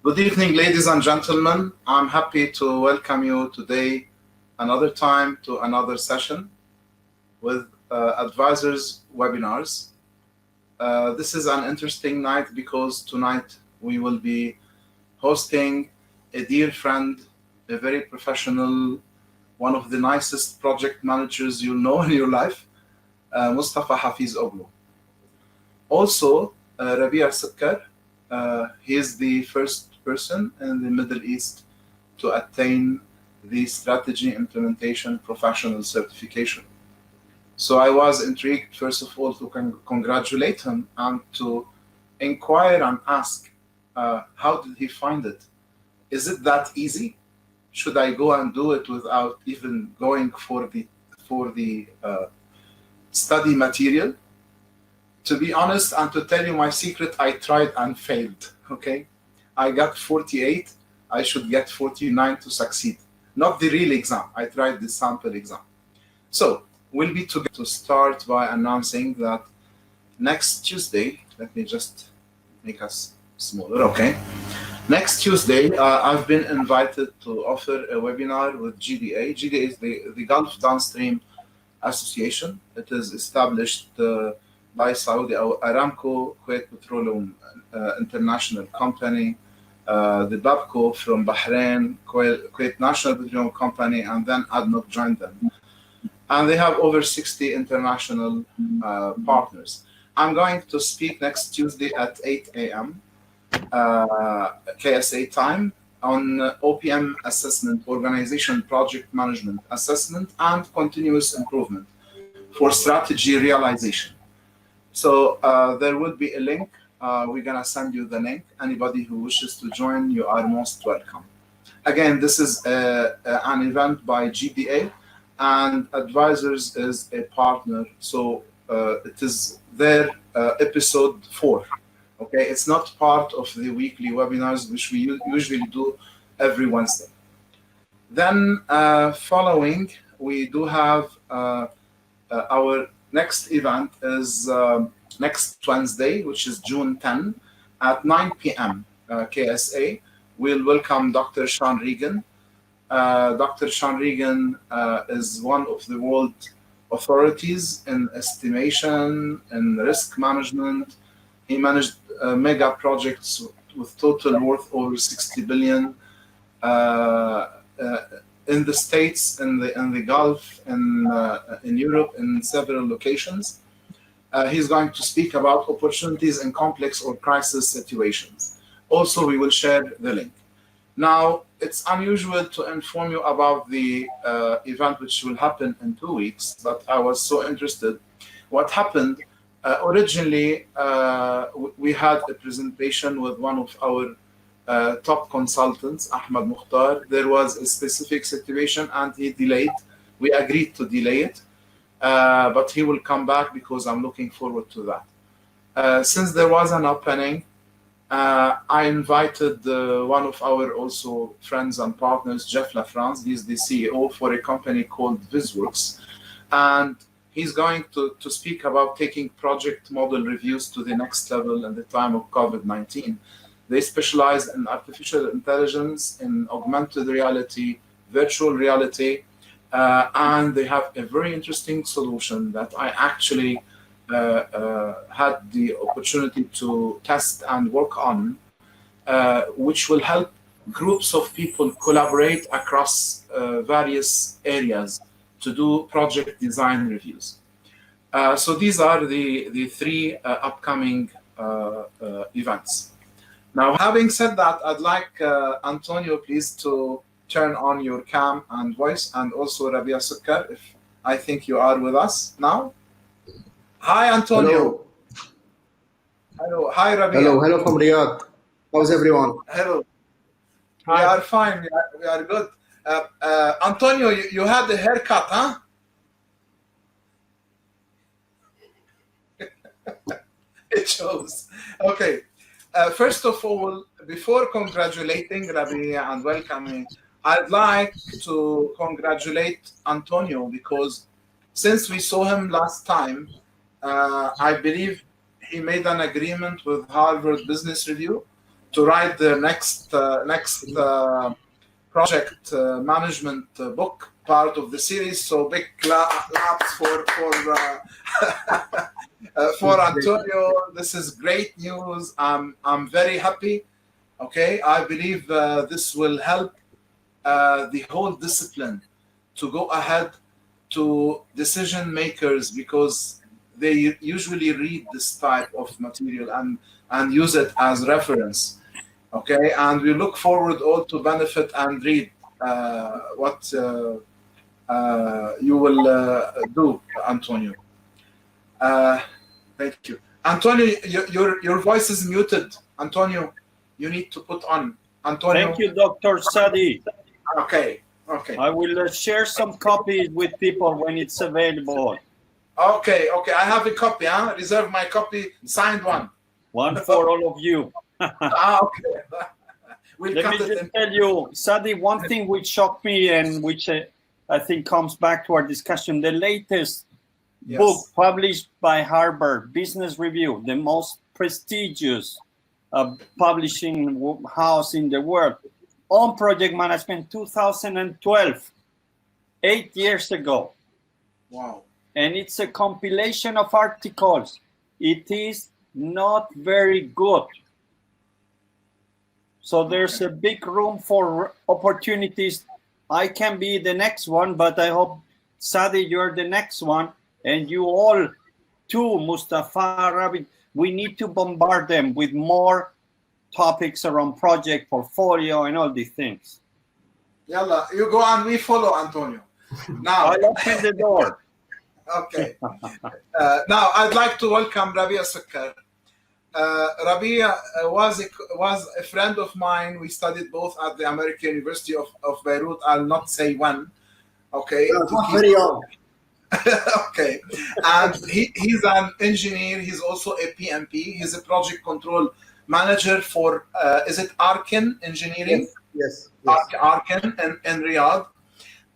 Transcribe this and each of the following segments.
Good evening, ladies and gentlemen. I'm happy to welcome you today, another time, to another session with advisors webinars. This is an interesting night because tonight we will be hosting a dear friend, a very professional, one of the nicest project managers you'll know in your life, Mustafa Hafiz Oglu. Also, Rabih Sukkar. He is the first person in the Middle East to attain the Strategy Implementation Professional Certification. So I was intrigued, first of all, to congratulate him and to inquire and ask, how did he find it? Is it that easy? Should I go and do it without even going for the study material? To be honest and to tell you my secret, I tried and failed, okay? I got 48, I should get 49 to succeed. Not the real exam, I tried the sample exam. So, we'll be together to start by announcing that next Tuesday, let me just make us smaller, okay? Next Tuesday, I've been invited to offer a webinar with GDA. GDA is the Gulf Downstream Association. It is established by Saudi Aramco, Kuwait Petroleum International Company, the BABCO from Bahrain, Kuwait National Petroleum Company, and then ADNOC joined them. And they have over 60 international partners. I'm going to speak next Tuesday at 8 a.m. KSA time on OPM assessment, organization project management assessment, and continuous improvement for strategy realization. So there will be a link. We're going to send you the link. Anybody who wishes to join, you are most welcome. Again, this is an event by GDA, and Advisors is a partner. So it is their episode 4. Okay, it's not part of the weekly webinars, which we usually do every Wednesday. Then following, we do have our next event is next Wednesday, which is June 10 at 9 p.m. KSA. We'll welcome Dr. Sean Regan. Dr. Sean Regan is one of the world authorities in estimation and risk management. He managed mega projects with total worth over 60 billion in the States, in the Gulf, in Europe, in several locations. He's going to speak about opportunities in complex or crisis situations. Also, we will share the link. Now, it's unusual to inform you about the event which will happen in 2 weeks, but I was so interested. What happened, originally, we had a presentation with one of our top consultants, Ahmed Mukhtar. There was a specific situation and he delayed. We agreed to delay it, but he will come back because I'm looking forward to that. Since there was an opening, I invited one of our also friends and partners, Jeff LaFrance. He's the CEO for a company called VisWorks. And he's going to speak about taking project model reviews to the next level in the time of COVID-19. They specialize in artificial intelligence, in augmented reality, virtual reality, and they have a very interesting solution that I actually had the opportunity to test and work on, which will help groups of people collaborate across various areas to do project design reviews. So these are the 3 upcoming events. Now, having said that, I'd like Antonio, please, to turn on your cam and voice, and also Rabih Sukkar, if I think you are with us now. Hi, Antonio. Hello. Hi, Rabih. Hello from Riyadh. How's everyone? Hello. Hi. We are fine. We are good. Antonio, you had a haircut, huh? It shows. Okay. First of all, before congratulating Rabih and welcoming, I'd like to congratulate Antonio because since we saw him last time, I believe he made an agreement with Harvard Business Review to write the next project management book, part of the series. So big claps for for Antonio. This is great news. I'm very happy. Okay, I believe this will help the whole discipline to go ahead to decision makers, because they usually read this type of material and use it as reference. Okay, and we look forward all to benefit and read what you will do, Antonio. Thank you. Antonio, your voice is muted. Antonio, you need to put on. Antonio. Thank you, Dr. Saadi. Okay, okay. I will share some copies with people when it's available. Okay, okay. I have a copy, huh? Reserve my copy, signed one. One for all of you. Okay. We'll Let me just tell you, Saadi, one thing which shocked me and which I think comes back to our discussion, the latest book published by Harvard Business Review, the most prestigious publishing house in the world, on project management, 2012, 8 years ago. Wow. And it's a compilation of articles. It is not very good. So there's a big room for opportunities. I can be the next one, but I hope, Saadi, you're the next one. And you all too, Mustafa, Rabih, we need to bombard them with more topics around project portfolio and all these things. Yalla, you go on, we follow, Antonio. Now, I'll open the door. Okay. Now, I'd like to welcome Rabih Sukkar. Rabih was a friend of mine. We studied both at the American University of Beirut. I'll not say when. Okay. Not very young. Okay. And he's an engineer. He's also a PMP. He's a project control manager for, is it Arkin Engineering? Yes. Arkin in Riyadh.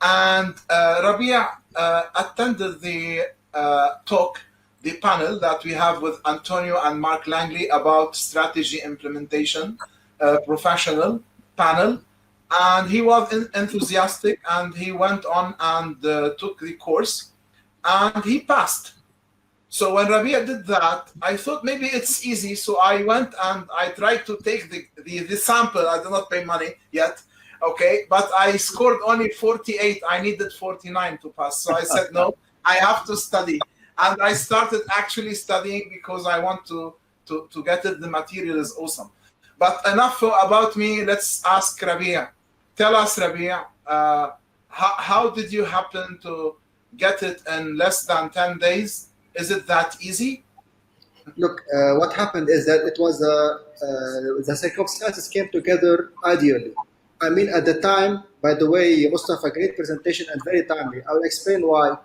And Rabih attended the talk, the panel that we have with Antonio and Mark Langley about strategy implementation, professional panel. And he was enthusiastic, and he went on and took the course, and he passed. So when Rabih did that, I thought maybe it's easy. So I went and I tried to take the sample. I did not pay money yet. Okay, but I scored only 48. I needed 49 to pass. So I said, no, I have to study. And I started actually studying because I want to get it. The material is awesome. But enough about me. Let's ask Rabih. Tell us, Rabih, how did you happen to get it in less than 10 days? Is it that easy? Look, what happened is that it was the circumstances came together ideally. I mean, at the time, by the way, Mustafa, great presentation and very timely. I will explain why.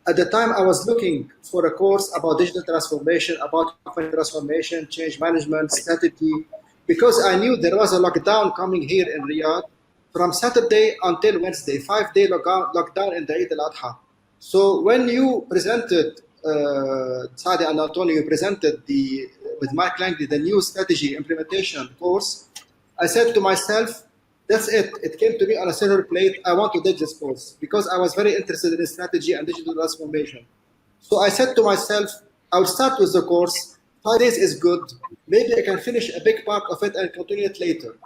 At the time, I was looking for a course about digital transformation, about company transformation, change management, strategy, because I knew there was a lockdown coming here in Riyadh from Saturday until Wednesday, 5-day lockdown in the Eid al-Adha. So when you presented, Saadi and Antonio, you presented with Mark Langley, the new strategy implementation course, I said to myself, that's it. It came to me on a silver plate. I want to take this course because I was very interested in strategy and digital transformation. So I said to myself, I'll start with the course. 5 days is good. Maybe I can finish a big part of it and continue it later.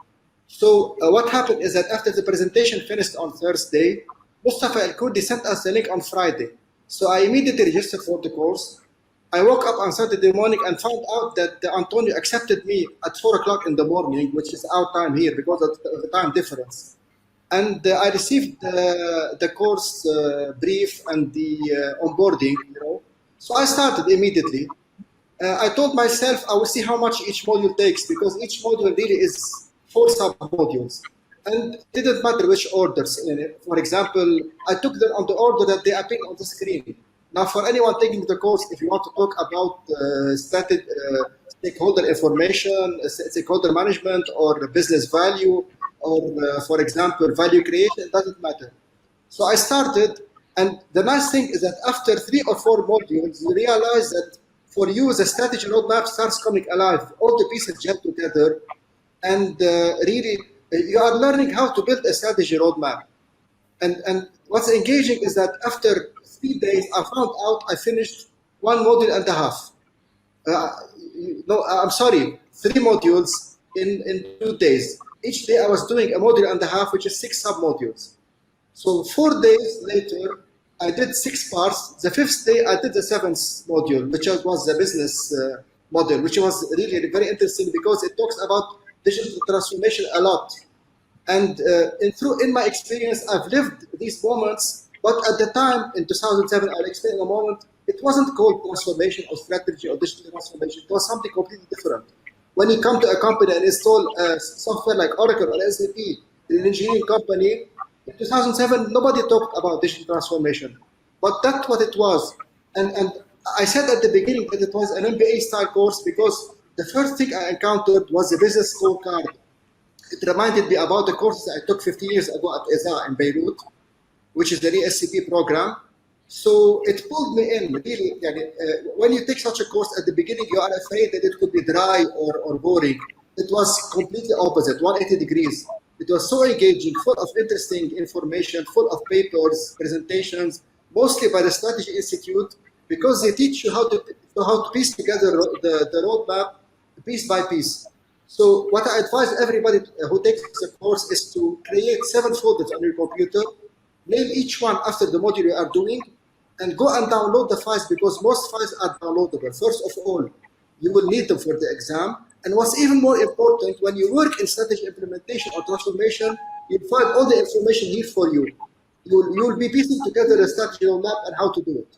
So what happened is that after the presentation finished on Thursday, Mustafa Al-Kurdi sent us the link on Friday. So I immediately registered for the course. I woke up on Saturday morning and found out that Antonio accepted me at 4 o'clock in the morning, which is our time here because of the time difference. And I received the course brief and the onboarding, So I started immediately. I told myself I will see how much each module takes because each module really is 4 sub-modules. And it didn't matter which orders. For example, I took them on the order that they appear on the screen. Now, for anyone taking the course, if you want to talk about stakeholder information, stakeholder management, or business value, or, for example, value creation, it doesn't matter. So I started, and the nice thing is that after 3 or 4 modules, you realize that for you, the strategy roadmap starts coming alive. All the pieces gel together. and really you are learning how to build a strategy roadmap. And what's engaging is that after 3 days, I found out I finished 1.5 modules. No, I'm sorry, 3 modules in 2 days. Each day I was doing 1.5 modules, which is 6 sub-modules. So 4 days later, I did 6 parts. The 5th day, I did the 7th module, which was the business model, which was really very interesting because it talks about digital transformation a lot. And in my experience, I've lived these moments, but at the time, in 2007, I'll explain in a moment, it wasn't called transformation or strategy or digital transformation. It was something completely different. When you come to a company and install software like Oracle or SAP, an engineering company, in 2007, nobody talked about digital transformation, but that's what it was. And I said at the beginning that it was an MBA style course because the first thing I encountered was the business scorecard. It reminded me about the courses I took 15 years ago at ESA in Beirut, which is the SCP program. So it pulled me in, really. When you take such a course at the beginning, you are afraid that it could be dry or boring. It was completely opposite, 180 degrees. It was so engaging, full of interesting information, full of papers, presentations, mostly by the Strategy Institute, because they teach you how to piece together the roadmap piece by piece. So what I advise everybody who takes the course is to create 7 folders on your computer, name each one after the module you are doing, and go and download the files because most files are downloadable. First of all, you will need them for the exam. And what's even more important, when you work in strategy implementation or transformation, you'll find all the information here for you. You'll be piecing together a strategy roadmap and how to do it.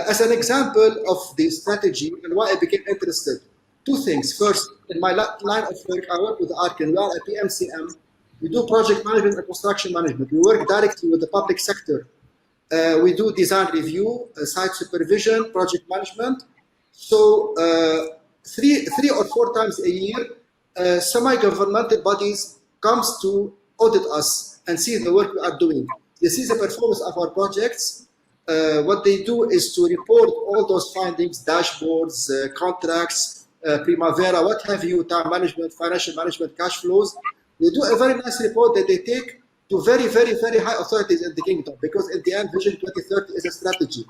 As an example of the strategy and why I became interested, 2 things. First, in my line of work, I work with Arkin. We are a PMCM. We do project management and construction management. We work directly with the public sector. We do design review, site supervision, project management. So 3 or 4 times a year, semi-governmental bodies comes to audit us and see the work we are doing. They see the performance of our projects. What they do is to report all those findings, dashboards, contracts, Primavera, what have you, time management, financial management, cash flows. They do a very nice report that they take to very, very, very high authorities in the kingdom, because in the end, Vision 2030 is a strategy.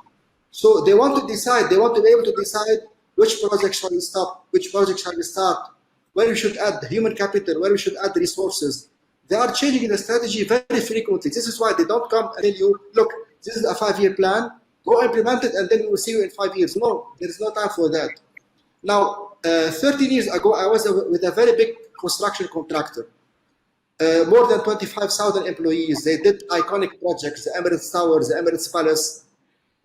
So they want to decide, they want to be able to decide which projects shall we stop, which projects shall we start, where we should add human capital, where we should add resources. They are changing the strategy very frequently. This is why they don't come and tell you, look, this is a 5-year plan, go implement it, and then we will see you in 5 years. No, there is no time for that. Now, 13 years ago, I was with a very big construction contractor. More than 25,000 employees. They did iconic projects, the Emirates Towers, the Emirates Palace,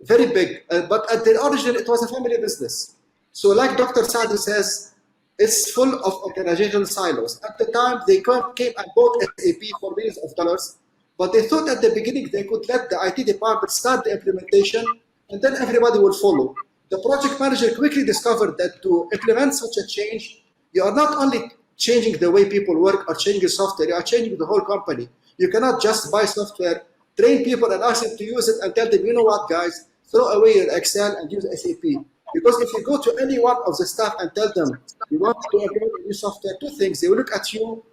very big. But at the origin, it was a family business. So like Dr. Saadi says, it's full of organizational silos. At the time, they came and bought SAP for millions of dollars, but they thought at the beginning they could let the IT department start the implementation, and then everybody will follow. The project manager quickly discovered that to implement such a change, you are not only changing the way people work or changing the software, you are changing the whole company. You cannot just buy software, train people and ask them to use it and tell them, you know what, guys, throw away your Excel and use SAP. Because if you go to any one of the staff and tell them, you want to implement a new software, 2 things. They will look at you,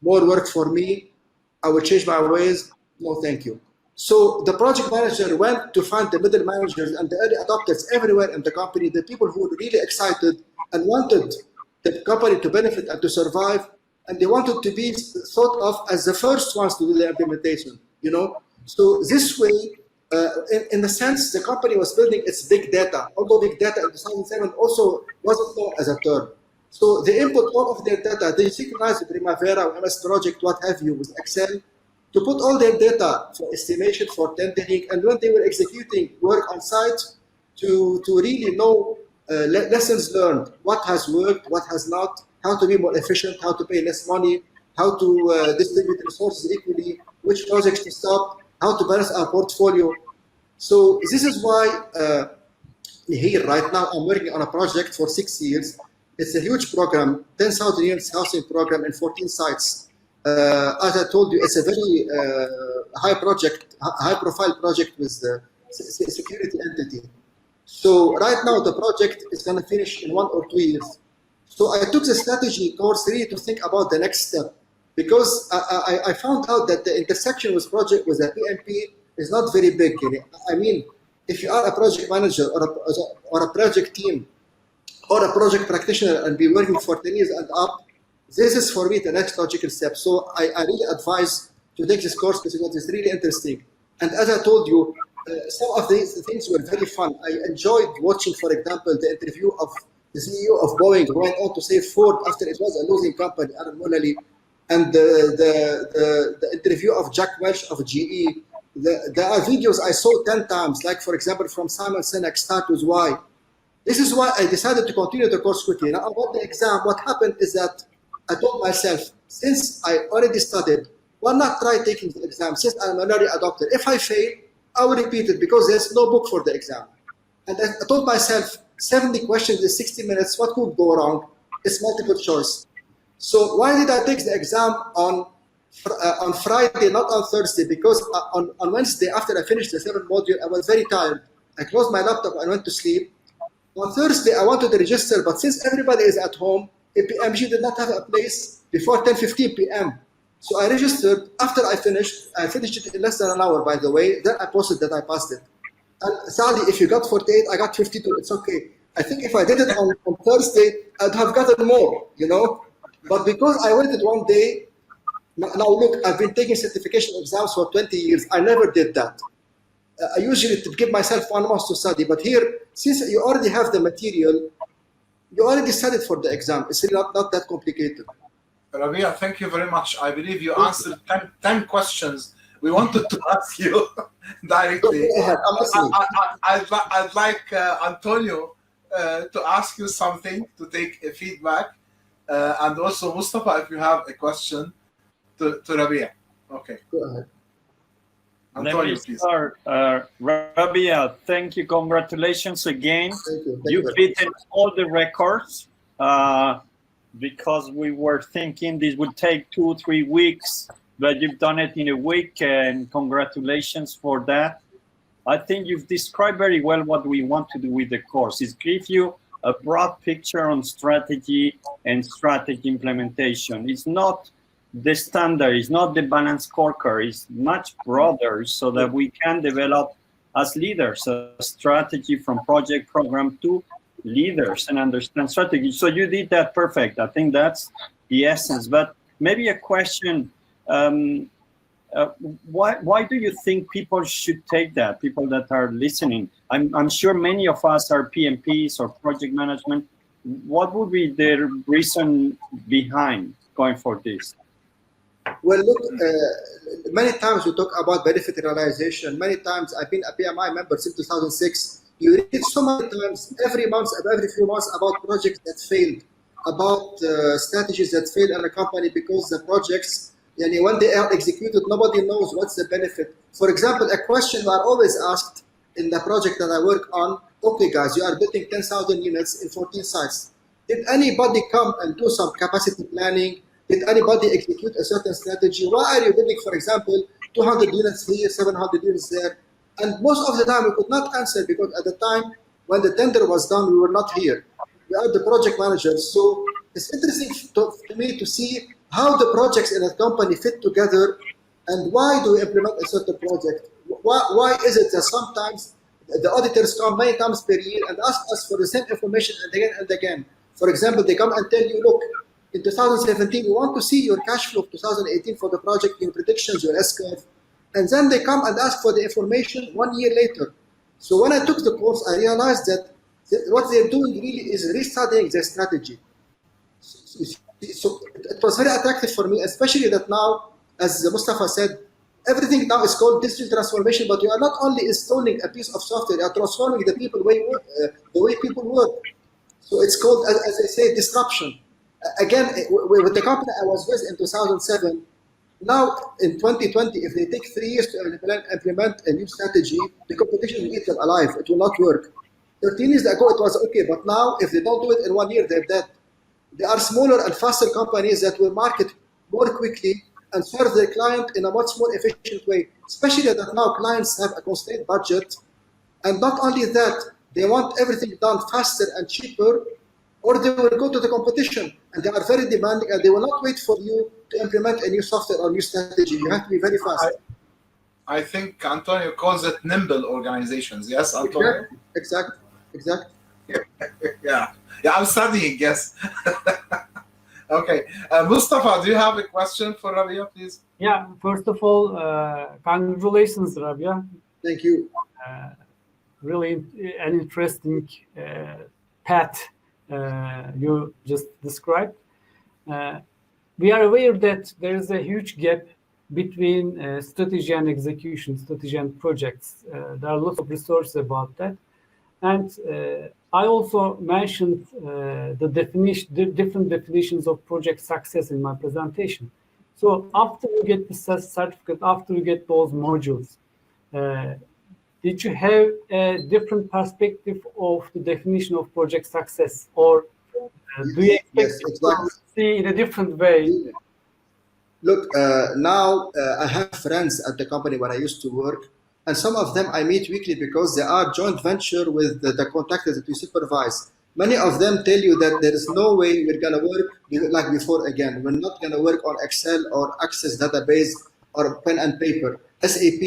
more work for me, I will change my ways, no thank you. So the project manager went to find the middle managers and the early adopters everywhere in the company, the people who were really excited and wanted the company to benefit and to survive, and they wanted to be thought of as the first ones to do the implementation, you know? So this way, in a sense, the company was building its big data, although big data in 2007 also wasn't known as a term. So they input all of their data, they synchronized Primavera, MS Project, what have you, with Excel, to put all their data for estimation, for tendering, and when they were executing work on site, to really know lessons learned, what has worked, what has not, how to be more efficient, how to pay less money, how to distribute resources equally, which projects to stop, how to balance our portfolio. So this is why here right now I'm working on a project for 6 years. It's a huge program, 10,000 units housing program in 14 sites. As I told you, it's a very high profile project with the security entity. So right now the project is going to finish in 1 or 2 years. So I took the strategy course really to think about the next step, because I found out that the intersection with the PMP is not very big. I mean, if you are a project manager or a project team or a project practitioner and be working for 10 years and up, this is for me the next logical step. So I really advise to take this course because it's really interesting. And as I told you, some of these things were very fun. I enjoyed watching, for example, the interview of the CEO of Boeing who went on to say Ford after it was a losing company, Aaron Mulally, and the interview of Jack Welch of GE. There are videos I saw 10 times, like for example from Simon Sinek, Start With Why. This is why I decided to continue the course quickly. Now about the exam, what happened is that I told myself, since I already studied, why not try taking the exam since I'm an early adopter? If I fail, I will repeat it because there's no book for the exam. And I told myself, 70 questions in 60 minutes, what could go wrong? It's multiple choice. So why did I take the exam on Friday, not on Thursday? Because on Wednesday, after I finished the 7th module, I was very tired. I closed my laptop and went to sleep. On Thursday, I wanted to register, but since everybody is at home, PMG did not have a place before 10:15 p.m. So I registered. After I finished it in less than an hour, by the way. Then I posted that I passed it. And Saadi, if you got 48, I got 52. It's okay. I think if I did it on Thursday, I'd have gotten more, But because I waited one day, now look, I've been taking certification exams for 20 years. I never did that. I usually give myself 1 month to study. But here, since you already have the material, you already studied for the exam. It's really not that complicated. Rabih, thank you very much. I believe you answered 10 questions we wanted to ask you directly. I'd like Antonio to ask you something, to take a feedback, and also Mustafa, if you have a question to Rabih. Okay. Go ahead. Antonio, let me start. Rabih, thank you. Congratulations again. Thank you. You've beaten all the records because we were thinking this would take 2-3 weeks, but you've done it in a week, and congratulations for that. I think you've described very well what we want to do with the course. Is give you a broad picture on strategy and strategy implementation. It's not the standard, it's not the balanced scorecard, it's much broader so that we can develop as leaders a strategy from project program to leaders and understand strategy. So you did that perfect. I think that's the essence. But maybe a question, why do you think people should take that, people that are listening? I'm sure many of us are PMPs or project management. What would be the reason behind going for this? Well, look, many times we talk about benefit realization. Many times I've been a PMI member since 2006. You read so many times, every month, every few months, about projects that failed, about strategies that failed in a company because the projects, when they are executed, nobody knows what's the benefit. For example, a question we are always asked in the project that I work on, okay guys, you are building 10,000 units in 14 sites. Did anybody come and do some capacity planning? Did anybody execute a certain strategy? Why are you building, for example, 200 units here, 700 units there? And most of the time we could not answer because at the time when the tender was done, we were not here. We are the project managers. So it's interesting to me to see how the projects in a company fit together and why do we implement a certain project. Why is it that sometimes the auditors come many times per year and ask us for the same information and again and again? For example, they come and tell you, look, in 2017, we want to see your cash flow of 2018 for the project, your predictions, your S-curve. And then they come and ask for the information 1 year later. So when I took the course, I realized that what they're doing really is restudying their strategy. So it was very attractive for me, especially that now, as Mustafa said, everything now is called digital transformation, but you are not only installing a piece of software, you are transforming the way people work. So it's called, as I say, disruption. Again, with the company I was with in 2007, now in 2020, if they take 3 years to implement a new strategy, the competition will eat them alive. It will not work. 13 years ago, it was okay, but now if they don't do it in 1 year, they're dead. There are smaller and faster companies that will market more quickly and serve their client in a much more efficient way, especially that now clients have a constrained budget. And not only that, they want everything done faster and cheaper. or they will go to the competition, and they are very demanding, and they will not wait for you to implement a new software or new strategy. You have to be very fast. I think Antonio calls it nimble organizations. Yes, Antonio? Exactly. Yeah, I'm studying, yes. Okay. Mustafa, do you have a question for Rabia, please? Yeah, first of all, congratulations, Rabia. Thank you. Really an interesting path you just described. We are aware that there is a huge gap between strategy and execution, strategy and projects. There are lots of research about that. And I also mentioned the different definitions of project success in my presentation. So after you get the certificate, after you get those modules, did you have a different perspective of the definition of project success, or do you expect to see in a different way? Look, now I have friends at the company where I used to work, and some of them I meet weekly because they are joint venture with the contractors that we supervise. Many of them tell you that there is no way we're going to work like before again. We're not going to work on Excel or Access database or pen and paper. SAP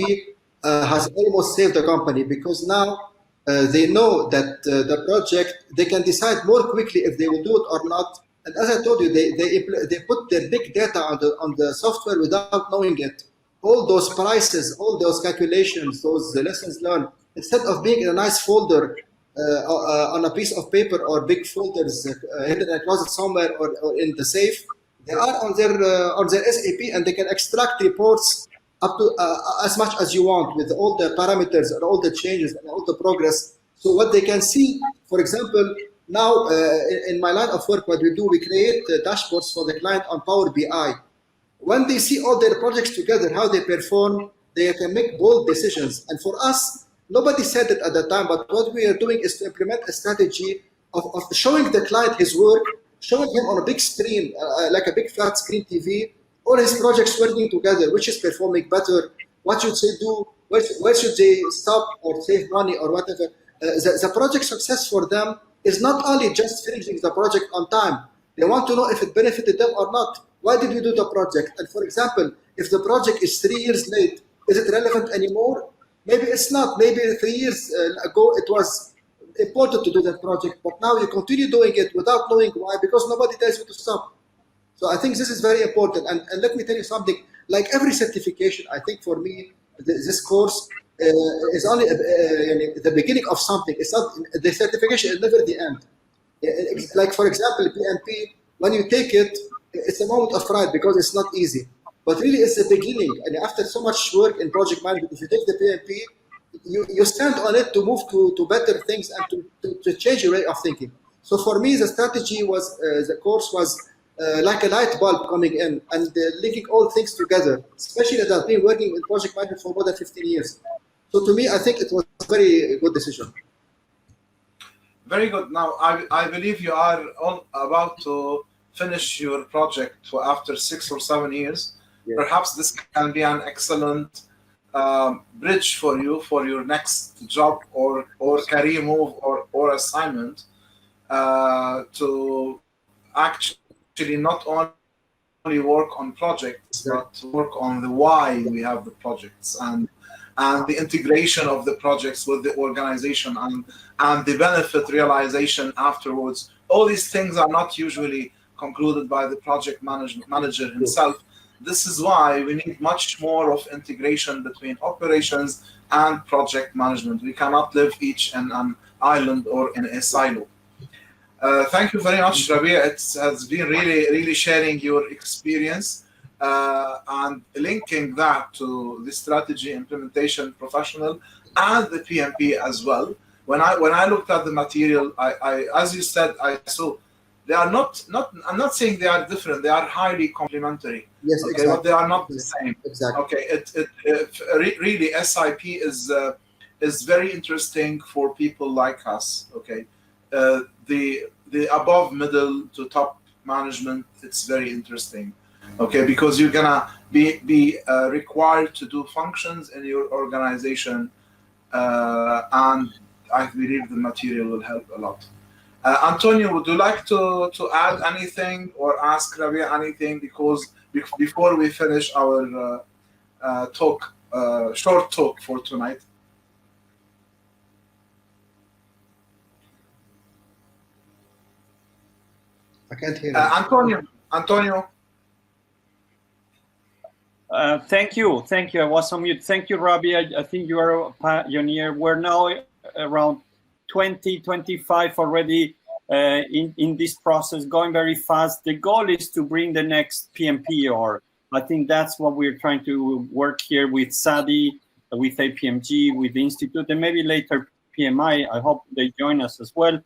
has almost saved the company because now they know that the project, they can decide more quickly if they will do it or not. And as I told you, they put their big data on the software without knowing it. All those prices, all those calculations, those lessons learned, instead of being in a nice folder on a piece of paper or big folders hidden in a closet somewhere or in the safe, they are on their SAP, and they can extract reports up to as much as you want with all the parameters and all the changes and all the progress. So what they can see, for example, now in my line of work, what we do, we create dashboards for the client on Power BI. When they see all their projects together, how they perform, they can make bold decisions. And for us, nobody said it at the time, but what we are doing is to implement a strategy of showing the client his work, showing him on a big screen, like a big flat screen TV, all his projects working together, which is performing better, what should they do, where should they stop or save money or whatever. The project success for them is not only just finishing the project on time. They want to know if it benefited them or not. Why did we do the project? And for example, if the project is 3 years late, is it relevant anymore? Maybe it's not. Maybe 3 years ago it was important to do that project, but now you continue doing it without knowing why, because nobody tells you to stop. So I think this is very important. And let me tell you something, like every certification, I think for me, this course is only the beginning of something. It's not, the certification is never the end. Like for example, PMP, when you take it, it's a moment of pride because it's not easy. But really it's the beginning. And after so much work in project management, if you take the PMP, you stand on it to move to better things and to change your way of thinking. So for me, the strategy was, the course was like a light bulb coming in and linking all things together, especially that I've been working in project management for more than 15 years. So to me, I think it was a very good decision. Very good. Now, I believe you are about to finish your project for after 6 or 7 years. Yeah. Perhaps this can be an excellent bridge for you for your next job or career move or assignment to actually not only work on projects, but to work on the why we have the projects and the integration of the projects with the organization and the benefit realization afterwards. All these things are not usually concluded by the project manager himself. This is why we need much more of integration between operations and project management. We cannot live each in an island or in a silo. Thank you very much, Rabih. It has been really sharing your experience and linking that to the strategy implementation professional and the PMP as well. When I looked at the material, I as you said, I saw they are not. I'm not saying they are different. They are highly complementary. Yes, okay, exactly. But they are not the same. Exactly. Okay, really SIP is very interesting for people like us. Okay, the above middle to top management, it's very interesting. Okay, because you're gonna be required to do functions in your organization, and I believe the material will help a lot. Antonio, would you like to add anything or ask Rabih anything, because before we finish our talk, short talk for tonight? I can't hear you. Antonio. Thank you. I was on mute. Thank you, Rabih. I think you are a pioneer. We're now around 25 already in this process, going very fast. The goal is to bring the next PMP, or I think that's what we're trying to work here with Saadi, with APMG, with the Institute, and maybe later PMI. I hope they join us as well.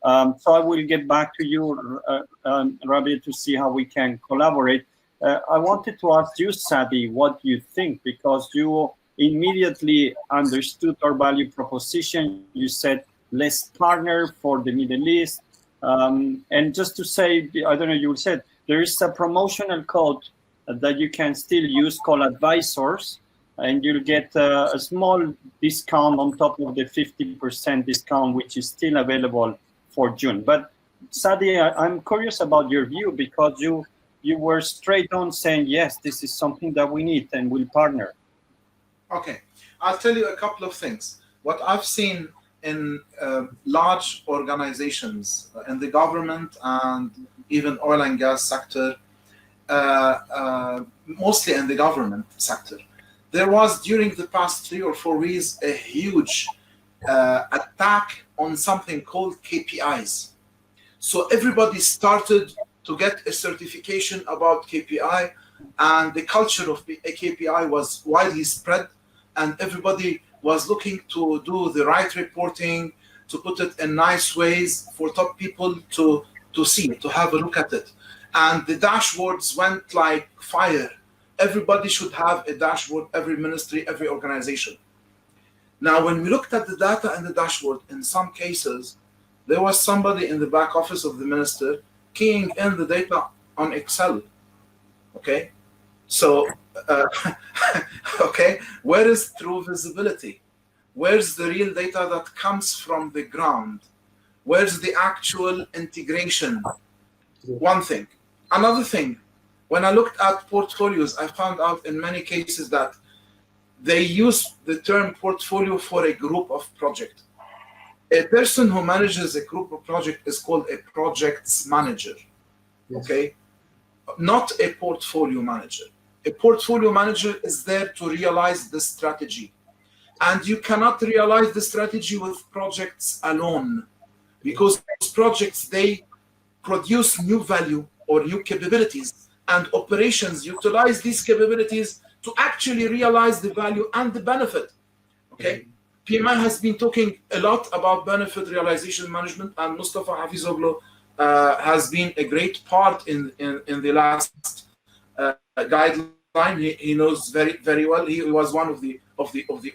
So I will get back to you, Rabih, to see how we can collaborate. I wanted to ask you, Saadi, what you think, because you immediately understood our value proposition. You said, let's partner for the Middle East. And just to say, I don't know, you said, there is a promotional code that you can still use called advisors, and you'll get a small discount on top of the 50% discount, which is still available for June. But Saadi, I'm curious about your view, because you were straight on saying, yes, this is something that we need and we'll partner. Okay, I'll tell you a couple of things. What I've seen in large organizations in the government and even oil and gas sector, mostly in the government sector, there was during the past 3 or 4 weeks a huge attack on something called KPIs. So everybody started to get a certification about KPI, and the culture of a KPI was widely spread, and everybody was looking to do the right reporting, to put it in nice ways for top people to see, to have a look at it. And the dashboards went like fire. Everybody should have a dashboard, every ministry, every organization. Now, when we looked at the data and the dashboard, in some cases, there was somebody in the back office of the minister keying in the data on Excel. Okay, so okay, where is true visibility? Where's the real data that comes from the ground? Where's the actual integration? One thing. Another thing, when I looked at portfolios, I found out in many cases that they use the term portfolio for a group of projects. A person who manages a group of projects is called a projects manager, okay? Not a portfolio manager. A portfolio manager is there to realize the strategy. And you cannot realize the strategy with projects alone, because projects, they produce new value or new capabilities, and operations utilize these capabilities to actually realize the value and the benefit, okay? PMI has been talking a lot about benefit realization management, and Mustafa Hafizoglu has been a great part in the last guideline. He knows very well. He was one of the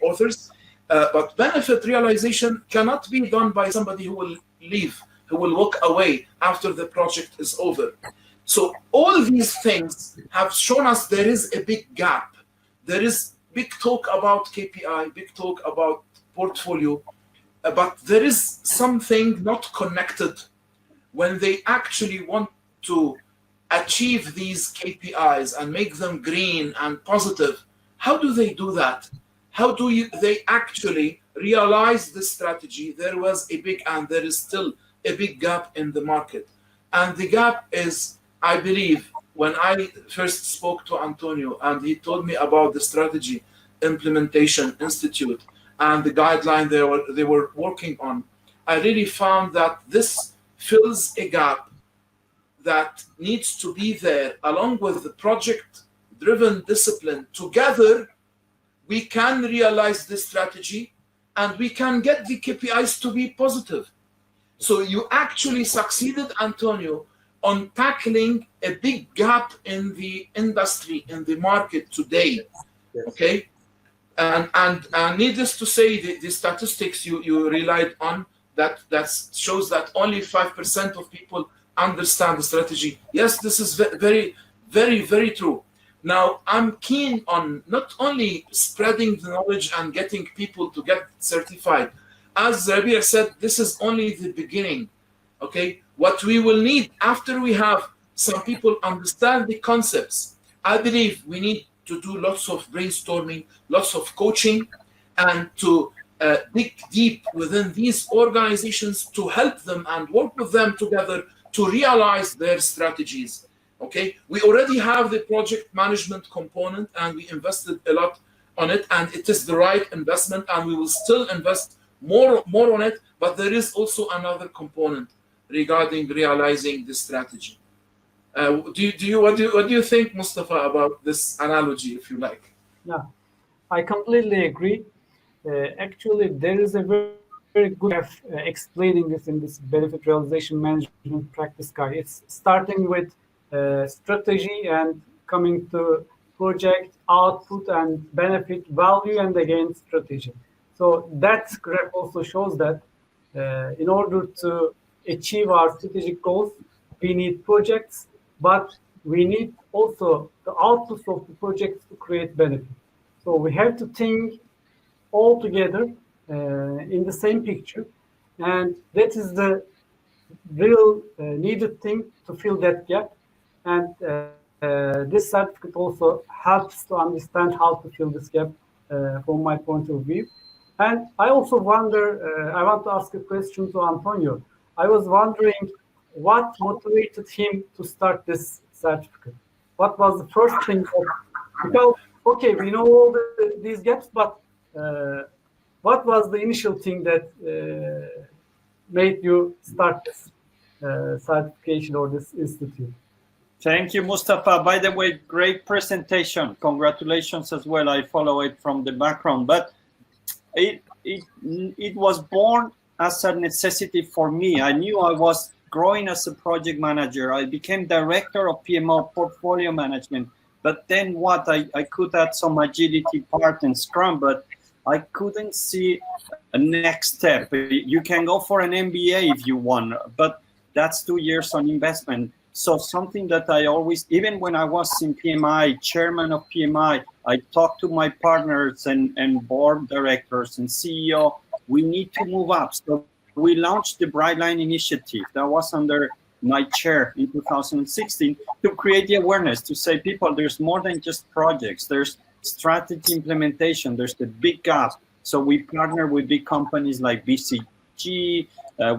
authors. But benefit realization cannot be done by somebody who will leave, who will walk away after the project is over. So all these things have shown us there is a big gap. There is big talk about KPI, big talk about portfolio, but there is something not connected. When they actually want to achieve these KPIs and make them green and positive, how do they do that? How do they actually realize the strategy? There was a big, and there is still a big gap in the market. And the gap is, I believe, when I first spoke to Antonio and he told me about the Strategy Implementation Institute and the guideline they were working on, I really found that this fills a gap that needs to be there, along with the project-driven discipline. Together, we can realize this strategy and we can get the KPIs to be positive. So you actually succeeded, Antonio, on tackling a big gap in the industry, in the market today, okay? And needless to say, the statistics you relied on, that shows that only 5% of people understand the strategy. Yes, this is very, very, very true. Now, I'm keen on not only spreading the knowledge and getting people to get certified. As Rabih said, this is only the beginning. Okay, what we will need after we have some people understand the concepts, I believe we need to do lots of brainstorming, lots of coaching, and to dig deep within these organizations to help them and work with them together to realize their strategies. Okay, we already have the project management component and we invested a lot on it, and it is the right investment, and we will still invest more on it, but there is also another component regarding realizing the strategy. What do you think, Mustafa, about this analogy, if you like? Yeah, I completely agree. Actually, there is a very good way of explaining this in this benefit realization management practice guide. It's starting with strategy and coming to project, output, and benefit, value, and again strategy. So that graph also shows that in order to achieve our strategic goals, we need projects, but we need also the outputs of the projects to create benefit. So we have to think all together in the same picture, and that is the real needed thing to fill that gap. And this certificate also helps to understand how to fill this gap from my point of view. And I also wonder, I want to ask a question to Antonio. I was wondering what motivated him to start this certificate. What was the first thing? Because, okay, we know all these gaps, but what was the initial thing that made you start this certification or this institute? Thank you, Mustafa. By the way, great presentation. Congratulations as well. I follow it from the background, but it was born as a necessity for me. I knew I was growing as a project manager. I became director of PMO portfolio management. But then what? I could add some agility part and Scrum, but I couldn't see a next step. You can go for an MBA if you want, but that's 2 years on investment. So something that I always, even when I was in PMI, chairman of PMI, I talked to my partners and board directors and CEO, we need to move up. So we launched the Bright Line Initiative that was under my chair in 2016 to create the awareness, to say, people, there's more than just projects. There's strategy implementation. There's the big gap. So we partner with big companies like BCG.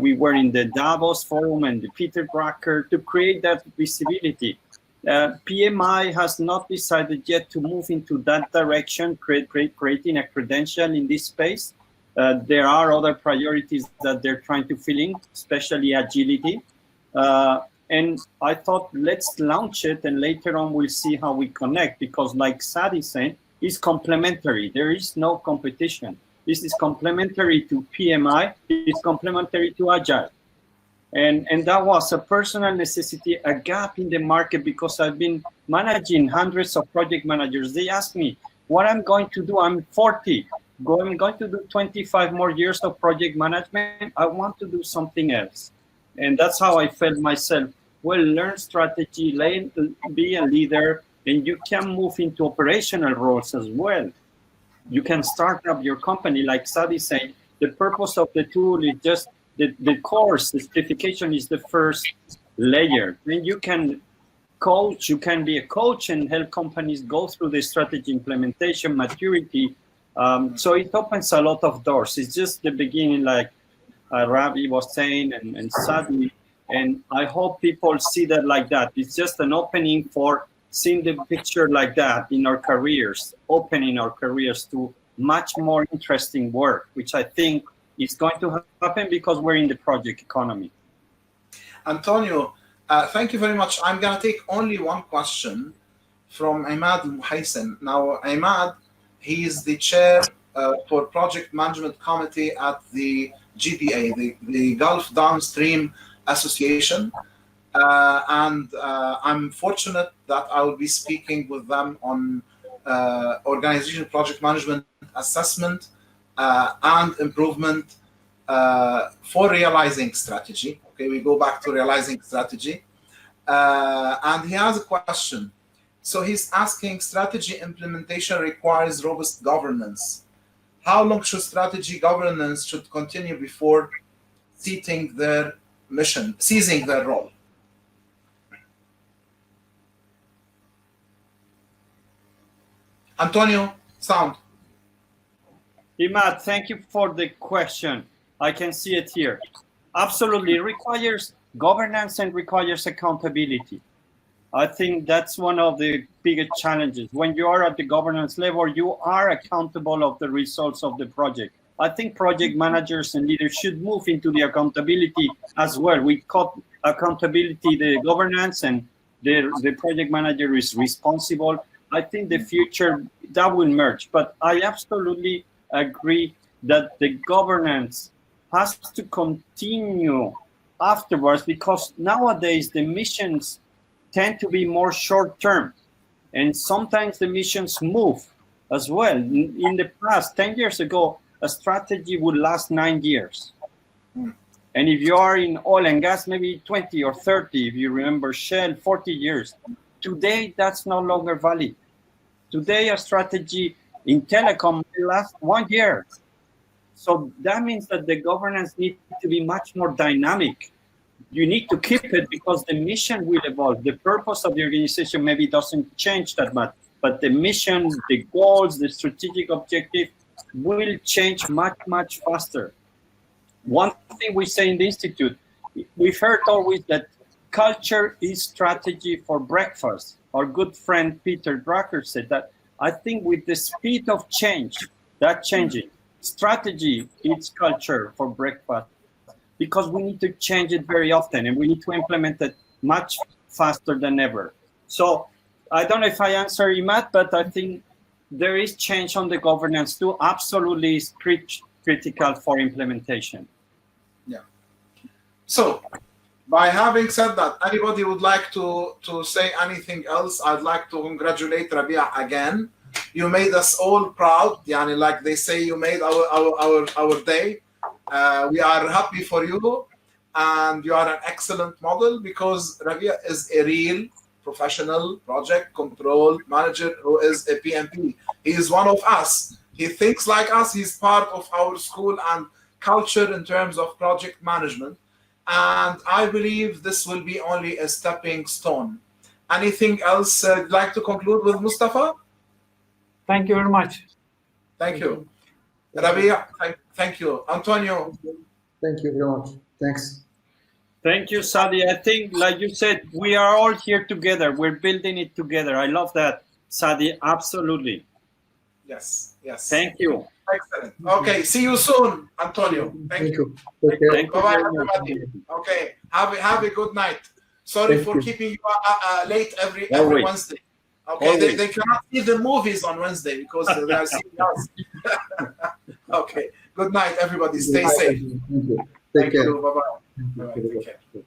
We were in the Davos Forum and the Peter Drucker to create that visibility. PMI has not decided yet to move into that direction, creating a credential in this space. There are other priorities that they're trying to fill in, especially agility. And I thought, let's launch it, and later on we'll see how we connect, because like Saadi said, it's complementary. There is no competition. This is complementary to PMI. It's complementary to Agile. And that was a personal necessity, a gap in the market, because I've been managing hundreds of project managers. They ask me what I'm going to do. I'm 40. I'm going to do 25 more years of project management. I want to do something else. And that's how I felt myself. Well, learn strategy, be a leader, and you can move into operational roles as well. You can start up your company, like Saadi said. The purpose of the tool is just the course. The certification is the first layer. Then you can coach. You can be a coach and help companies go through the strategy implementation, maturity. So it opens a lot of doors. It's just the beginning, like Rabih was saying, and Saadi. And I hope people see that like that. It's just an opening for seeing the picture like that in our careers, opening our careers to much more interesting work, which I think is going to happen because we're in the project economy. Antonio, thank you very much. I'm going to take only one question from Imad Muhaysin. Now, Imad, he is the chair for Project Management Committee at the GDA, the Gulf Downstream Association. And I'm fortunate that I will be speaking with them on organization project management assessment and improvement for realizing strategy. Okay, we go back to realizing strategy. And he has a question. So he's asking, strategy implementation requires robust governance. How long should strategy governance should continue before seating their mission, seizing their role. Antonio, sound. Imad, thank you for the question. I can see it here. Absolutely, it requires governance and requires accountability. I think that's one of the biggest challenges. When you are at the governance level, you are accountable of the results of the project. I think project managers and leaders should move into the accountability as well. We call accountability the governance, and the project manager is responsible. I think the future, that will merge. But I absolutely agree that the governance has to continue afterwards, because nowadays the missions tend to be more short-term, and sometimes the missions move as well. In the past, 10 years ago, a strategy would last 9 years. And if you are in oil and gas, maybe 20 or 30, if you remember Shell, 40 years. Today, that's no longer valid. Today, a strategy in telecom lasts 1 year. So that means that the governance needs to be much more dynamic. You need to keep it because the mission will evolve. The purpose of the organization maybe doesn't change that much, but the mission, the goals, the strategic objective will change much, much faster. One thing we say in the Institute, we've heard always that culture is strategy for breakfast. Our good friend Peter Drucker said that. I think with the speed of change, that changing, strategy is culture for breakfast, because we need to change it very often and we need to implement it much faster than ever. So I don't know if I answer Imad, but I think there is change on the governance too. Absolutely is critical for implementation. Yeah. So by having said that, anybody would like to say anything else? I'd like to congratulate Rabih again. You made us all proud. Yani, like they say, you made our day. We are happy for you, and you are an excellent model, because Rabih is a real professional project control manager who is a PMP. He is one of us. He thinks like us. He's part of our school and culture in terms of project management. And I believe this will be only a stepping stone. Anything else you'd like to conclude with, Mustafa? Thank you very much. Thank you. Rabih, thank you. Antonio. Thank you very much. Thanks. Thank you, Saadi. I think, like you said, we are all here together. We're building it together. I love that, Saadi. Absolutely. Yes, yes. Thank you. Excellent. Okay, see you soon, Antonio. Thank you. Take care. Bye-bye, everybody. Okay, have a good night. Sorry for keeping you late every Wednesday. Okay, they cannot see the movies on Wednesday because they are seeing us. Okay, good night, everybody. Stay safe. Thank you. Thank you. Bye-bye. Take care.